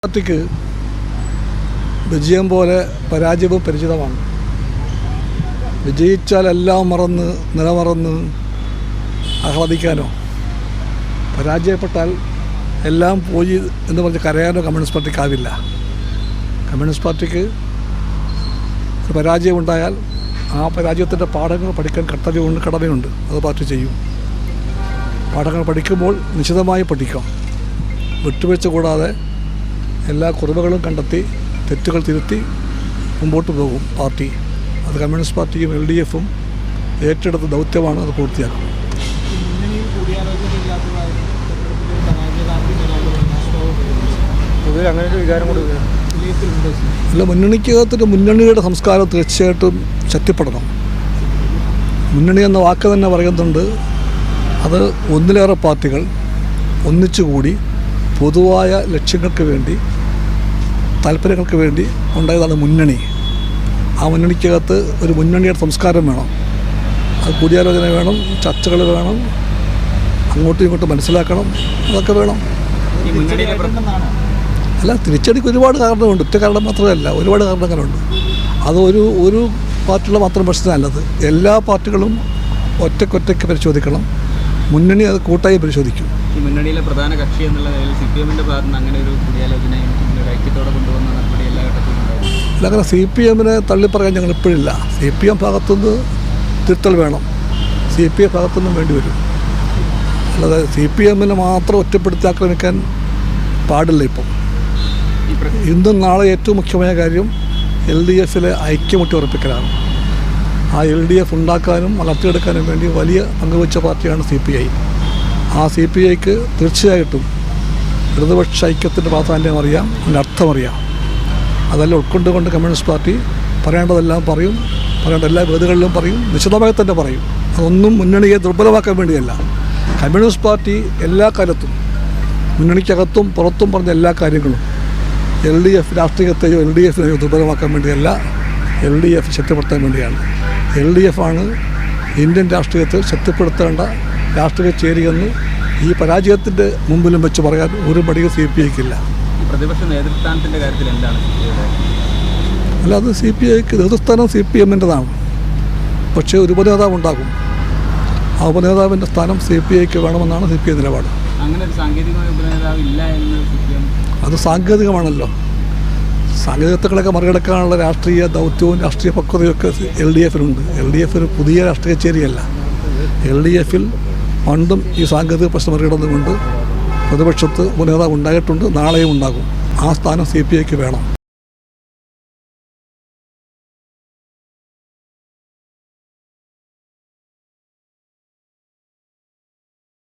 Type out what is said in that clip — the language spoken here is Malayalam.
പാർട്ടിക്ക് വിജയം പോലെ പരാജയവും പരിചിതമാണ്. വിജയിച്ചാൽ എല്ലാം മറന്ന് നിലമറന്ന് ആഹ്ലാദിക്കാനോ, പരാജയപ്പെട്ടാൽ എല്ലാം പോയി എന്ന് പറഞ്ഞ് കരയാനോ കമ്മ്യൂണിസ്റ്റ് പാർട്ടിക്കാവില്ല. കമ്മ്യൂണിസ്റ്റ് പാർട്ടിക്ക് ഒരു പരാജയമുണ്ടായാൽ ആ പരാജയത്തിൻ്റെ പാഠങ്ങൾ പഠിക്കാൻ കടമയുണ്ട്. അത് പാർട്ടി ചെയ്യും. പാഠങ്ങൾ പഠിക്കുമ്പോൾ നിശിതമായി പഠിക്കാം. വിട്ടുവീഴ്ച കൂടാതെ എല്ലാ കുറവുകളും കണ്ടെത്തി തെറ്റുകൾ തിരുത്തി മുമ്പോട്ട് പോകും പാർട്ടി. അത് കമ്മ്യൂണിസ്റ്റ് പാർട്ടിയും LDFും ഏറ്റെടുത്ത ദൗത്യമാണ്. അത് പൂർത്തിയാക്കും. അല്ല, മുന്നണിക്കകത്തിൻ്റെ മുന്നണിയുടെ സംസ്കാരം തീർച്ചയായിട്ടും ശക്തിപ്പെടണം. മുന്നണി എന്ന വാക്ക് തന്നെ പറയുന്നുണ്ട്. അത് ഒന്നിലേറെ പാർട്ടികൾ ഒന്നിച്ചുകൂടി പൊതുവായ ലക്ഷ്യങ്ങൾക്ക് വേണ്ടി, താല്പര്യങ്ങൾക്ക് വേണ്ടി ഉണ്ടായതാണ് മുന്നണി. ആ മുന്നണിക്കകത്ത് ഒരു മുന്നണിയുടെ സംസ്കാരം വേണം. അത് കൂടിയാലോചന വേണം, ചർച്ചകൾ വേണം, അങ്ങോട്ടും ഇങ്ങോട്ടും മനസ്സിലാക്കണം, അതൊക്കെ വേണം. അല്ല, തിരിച്ചടിക്ക് ഒരുപാട് കാരണമുണ്ട്. ഒറ്റ കാരണം മാത്രമല്ല, ഒരുപാട് കാരണങ്ങളുണ്ട്. അത് ഒരു പാർട്ടിയുടെ മാത്രം പ്രശ്നമല്ലത്. എല്ലാ പാർട്ടികളും ഒറ്റയ്ക്ക് പരിശോധിക്കണം. മുന്നണി അത് കൂട്ടായി പരിശോധിക്കും. ഈ മുന്നണിയിലെ പ്രധാന കക്ഷി എന്നുള്ള നിലയിൽ CPMൻ്റെ ഭാഗത്ത് അങ്ങനെ ഒരു കൂടിയാലോചനയും ഐക്യത്തോടെ കൊണ്ടുവന്ന നടപടി എല്ലാ ഘട്ടത്തിലും ഉണ്ടാവും. അല്ല, അങ്ങനെ CPMനെ തള്ളിപ്പറയാൻ ഞങ്ങൾ ഇപ്പോഴില്ല. CPM ഭാഗത്തുനിന്ന് തിരുത്തൽ വേണം. CPI ഭാഗത്തുനിന്നും വേണ്ടി വരും. അല്ലാതെ CPMനെ മാത്രം ഒറ്റപ്പെടുത്തി ആക്രമിക്കാൻ പാടില്ല. ഇപ്പം ഇന്നും നാളെ ഏറ്റവും മുഖ്യമായ കാര്യം LDFിലെ ഐക്യമുട്ടി ഉറപ്പിക്കലാണ്. ആ LDF ഉണ്ടാക്കാനും വളർത്തിയെടുക്കാനും വേണ്ടി വലിയ പങ്കുവച്ച പാർട്ടിയാണ് CPI. ആ CPIക്ക് തീർച്ചയായിട്ടും ഇടതുപക്ഷ ഐക്യത്തിൻ്റെ പ്രാധാന്യം അറിയാം, അതിൻ്റെ അർത്ഥമറിയാം. അതെല്ലാം ഉൾക്കൊണ്ടുകൊണ്ട് കമ്മ്യൂണിസ്റ്റ് പാർട്ടി പറയേണ്ടതെല്ലാം പറയും, പറയേണ്ട എല്ലാ വേദികളിലും പറയും, നിശ്ചിതമായി തന്നെ പറയും. അതൊന്നും മുന്നണിയെ ദുർബലമാക്കാൻ വേണ്ടിയല്ല. കമ്മ്യൂണിസ്റ്റ് പാർട്ടി എല്ലാ കാലത്തും മുന്നണിക്കകത്തും പുറത്തും പറഞ്ഞ എല്ലാ കാര്യങ്ങളും LDF രാഷ്ട്രീയത്തെയോ LDFനെയോ ദുർബലമാക്കാൻ വേണ്ടിയല്ല, LDF ശക്തിപ്പെടുത്താൻ വേണ്ടിയാണ്. LDF ആണ് ഇന്ത്യൻ രാഷ്ട്രീയത്തിൽ ശക്തിപ്പെടുത്തേണ്ട രാഷ്ട്രീയ ചേരിയെന്ന് ഈ പരാജയത്തിൻ്റെ മുമ്പിലും വെച്ച് പറയാൻ ഒരു മടിയും CPIക്കില്ല. പ്രതിപക്ഷ നേതൃസ്ഥാനത്തിൻ്റെ കാര്യത്തിൽ എന്താണ്? അല്ല, അത് CPIക്ക് നേതൃസ്ഥാനം CPMൻ്റെതാണ്. പക്ഷേ ഒരു ഉപനേതാവ് ഉണ്ടാകും. ആ ഉപനേതാവിൻ്റെ സ്ഥാനം CPIക്ക് വേണമെന്നാണ് CPI നിലപാട്. അങ്ങനെ ഒരു സാങ്കേതികമായ ഉപനേതാവ് ഇല്ല എന്ന് CPM. അത് സാങ്കേതികമാണല്ലോ. സാങ്കേതികത്വങ്ങളൊക്കെ മറികടക്കാനുള്ള രാഷ്ട്രീയ ദൗത്യവും രാഷ്ട്രീയ പക്വതയൊക്കെ LDFിനുണ്ട്. LDF ഒരു പുതിയ രാഷ്ട്രീയ ചേരിയല്ല. LDFിൽ പണ്ടും ഈ സാങ്കേതിക പ്രശ്നം മറികടന്നുകൊണ്ട് പ്രതിപക്ഷത്ത് ഉപനേതാവ് ഉണ്ടായിട്ടുണ്ട്, നാളെയും ഉണ്ടാകും. ആ സ്ഥാനം CPIക്ക് വേണം.